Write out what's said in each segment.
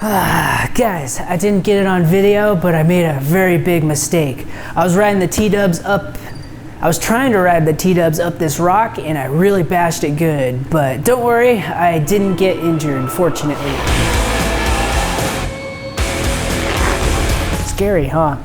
Guys, I didn't get it on video, but I made a very big mistake. I was trying to ride the T-dubs up this rock and I really bashed it good, but don't worry, I didn't get injured, fortunately. Scary, huh?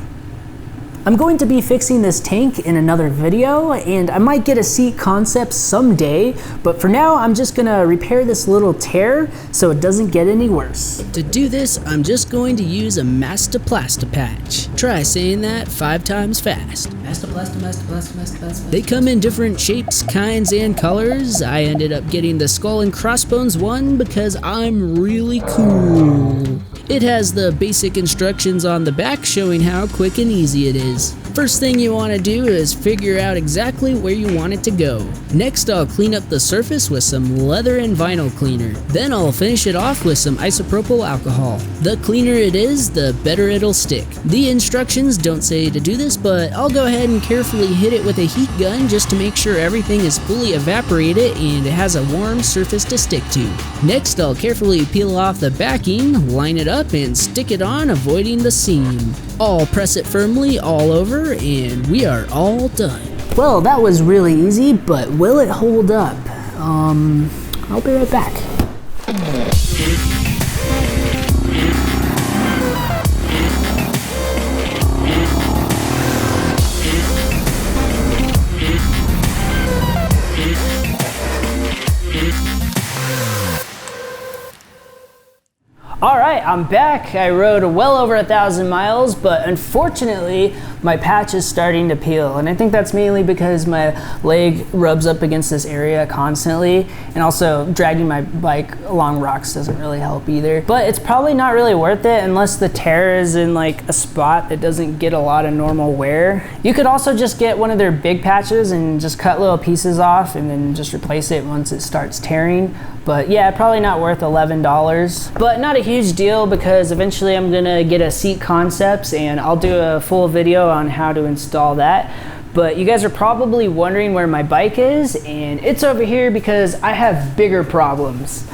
I'm going to be fixing this tank in another video, and I might get a seat concept someday, but for now I'm just gonna repair this little tear so it doesn't get any worse. To do this, I'm just going to use a Masta Plasta patch. Try saying that 5 times fast. Masta Plasta, Masta Plasta, Masta Plasta. They come in different shapes, kinds, and colors. I ended up getting the skull and crossbones one because I'm really cool. It has the basic instructions on the back showing how quick and easy it is. First thing you want to do is figure out exactly where you want it to go. Next, I'll clean up the surface with some leather and vinyl cleaner. Then I'll finish it off with some isopropyl alcohol. The cleaner it is, the better it'll stick. The instructions don't say to do this, but I'll go ahead and carefully hit it with a heat gun just to make sure everything is fully evaporated and it has a warm surface to stick to. Next, I'll carefully peel off the backing, line it up, and stick it on, avoiding the seam. I'll press it firmly all over and we are all done. Well, that was really easy, but will it hold up? I'll be right back. All right, I'm back. I rode well over 1,000 miles, but unfortunately, my patch is starting to peel. And I think that's mainly because my leg rubs up against this area constantly. And also dragging my bike along rocks doesn't really help either. But it's probably not really worth it unless the tear is in like a spot that doesn't get a lot of normal wear. You could also just get one of their big patches and just cut little pieces off and then just replace it once it starts tearing. But yeah, probably not worth $11, but not a huge deal because eventually I'm gonna get a seat concepts and I'll do a full video on how to install that. But you guys are probably wondering where my bike is, and it's over here because I have bigger problems.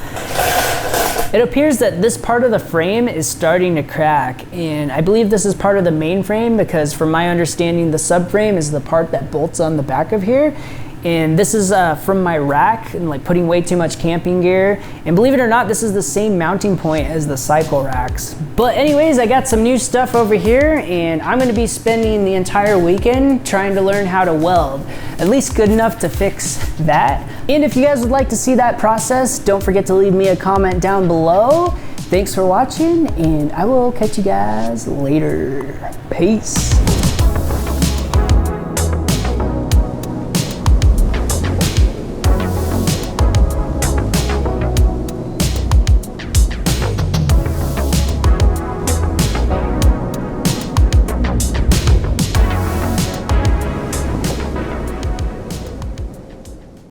It appears that this part of the frame is starting to crack, and I believe this is part of the main frame because from my understanding the subframe is the part that bolts on the back of here. And this is from my rack and like putting way too much camping gear. And believe it or not, this is the same mounting point as the cycle racks. But anyways, I got some new stuff over here and I'm gonna be spending the entire weekend trying to learn how to weld. At least good enough to fix that. And if you guys would like to see that process, don't forget to leave me a comment down below. Thanks for watching and I will catch you guys later. Peace.